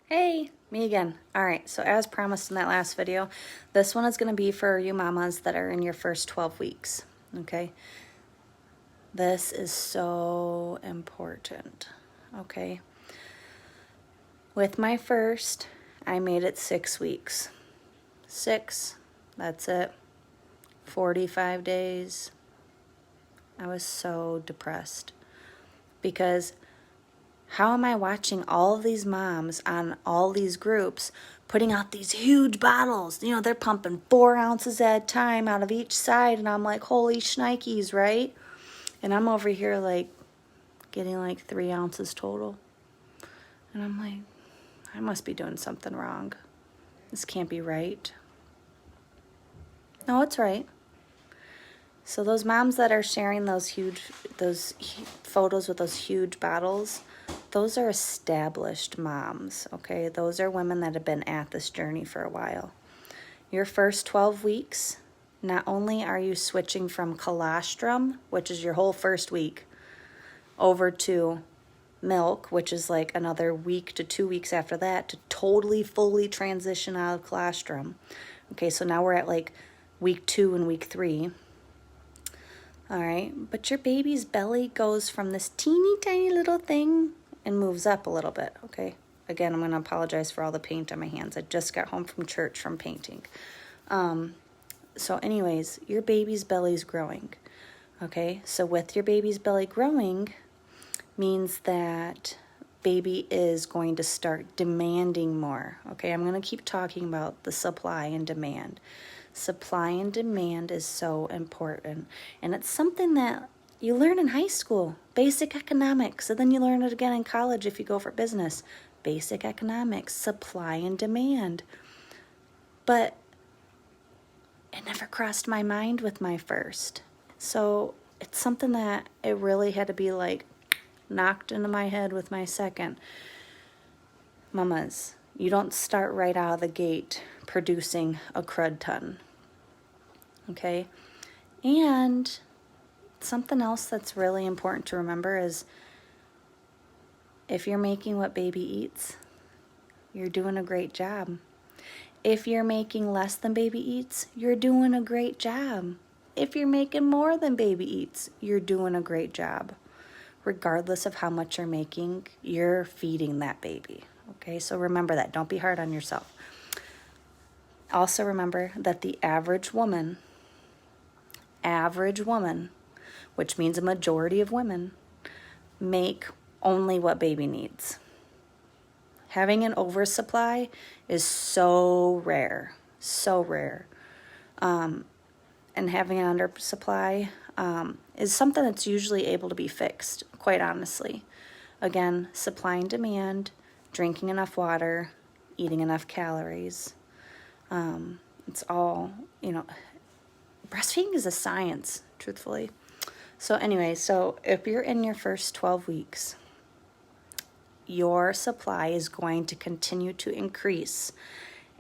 Hey, me again. All right, so as promised in that last video, this one is going to be for you mamas that are in your first 12 weeks, okay? This is so important, okay? With my first, I made it 6 weeks. 6, that's it. 45 days. I was so depressed because how am I watching all of these moms on all these groups putting out these huge bottles? You know, they're pumping 4 ounces at a time out of each side, and I'm like, holy shnikes, right? And I'm over here like getting like 3 ounces total. And I'm like, I must be doing something wrong. This can't be right. No, it's right. So those moms that are sharing those photos with those huge bottles, those are established moms, okay? Those are women that have been at this journey for a while. Your first 12 weeks, not only are you switching from colostrum, which is your whole first week, over to milk, which is like another week to 2 weeks after that, to totally, fully transition out of colostrum. Okay, so now we're at like week 2 and week 3. All right, but your baby's belly goes from this teeny tiny little thing and moves up a little bit, okay? Again, I'm going to apologize for all the paint on my hands. I just got home from church from painting. So anyways, your baby's belly's growing, okay? So with your baby's belly growing means that baby is going to start demanding more, okay? I'm going to keep talking about the supply and demand. Supply and demand is so important, and it's something that you learn in high school, basic economics, and then you learn it again in college if you go for business. Basic economics, supply and demand. But it never crossed my mind with my first. So it's something that it really had to be like knocked into my head with my second. Mamas, you don't start right out of the gate producing a crud ton. Okay? And something else that's really important to remember is if you're making what baby eats, you're doing a great job. If you're making less than baby eats, you're doing a great job. If you're making more than baby eats, you're doing a great job. Regardless of how much you're making, you're feeding that baby. Okay, so remember that. Don't be hard on yourself. Also remember that the average woman, which means a majority of women, make only what baby needs. Having an oversupply is so rare, so rare. And having an undersupply is something that's usually able to be fixed, quite honestly. Again, supply and demand, drinking enough water, eating enough calories. It's all, breastfeeding is a science, truthfully. So anyway, so if you're in your first 12 weeks, your supply is going to continue to increase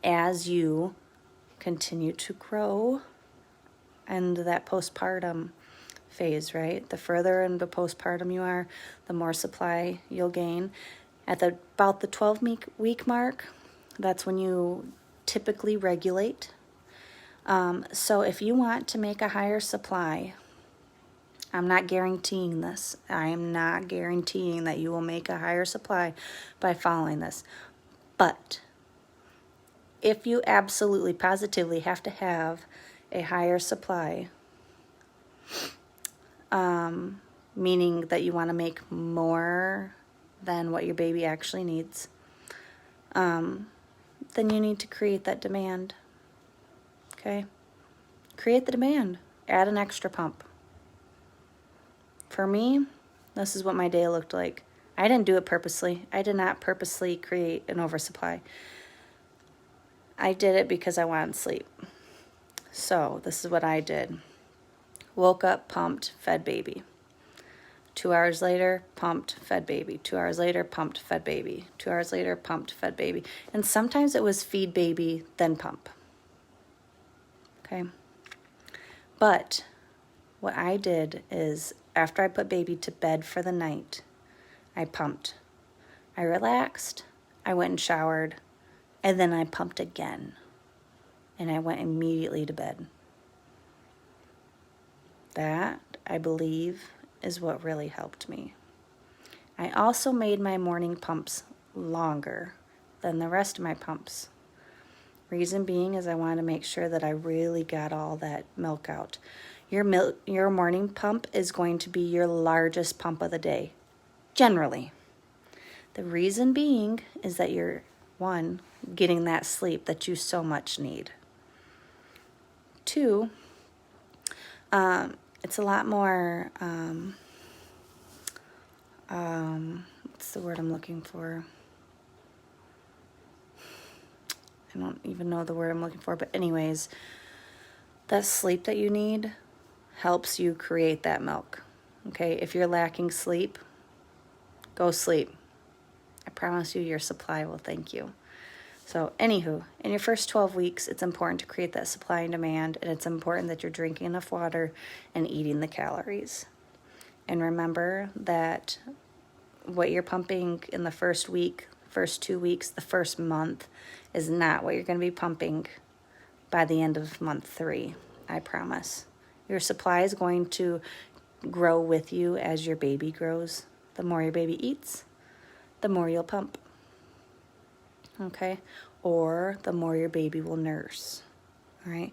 as you continue to grow and that postpartum phase, right? The further into postpartum you are, the more supply you'll gain. At about the 12-week mark, that's when you typically regulate. So if you want to make a higher supply, I'm not guaranteeing this. I am not guaranteeing that you will make a higher supply by following this. But if you absolutely, positively have to have a higher supply, meaning that you want to make more than what your baby actually needs, then you need to create that demand. Okay? Create the demand. Add an extra pump. For me, this is what my day looked like. I didn't do it purposely. I did not purposely create an oversupply. I did it because I wanted sleep. So this is what I did. Woke up, pumped, fed baby. 2 hours later, pumped, fed baby. 2 hours later, pumped, fed baby. 2 hours later, pumped, fed baby. And sometimes it was feed baby, then pump. Okay? But what I did is after I put baby to bed for the night, I pumped. I relaxed. I went and showered, and then I pumped again. And I went immediately to bed. That, I believe, is what really helped me. I also made my morning pumps longer than the rest of my pumps. Reason being is I wanted to make sure that I really got all that milk out. Your morning pump is going to be your largest pump of the day, generally. The reason being is that you're, one, getting that sleep that you so much need. Two, it's a lot more, what's the word I'm looking for? I don't even know the word I'm looking for, but anyways, that sleep that you need helps you create that milk. Okay, if you're lacking sleep, go sleep. I promise you your supply will thank you. So anywho, in your first 12 weeks, it's important to create that supply and demand, and it's important that you're drinking enough water and eating the calories. And remember that what you're pumping in the first week, first 2 weeks, the first month is not what you're going to be pumping by the end of month 3. I promise. Your supply is going to grow with you as your baby grows. The more your baby eats, the more you'll pump. Okay? Or the more your baby will nurse. All right?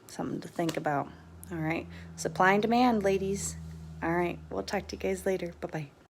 Something to think about. All right? Supply and demand, ladies. All right. We'll talk to you guys later. Bye-bye.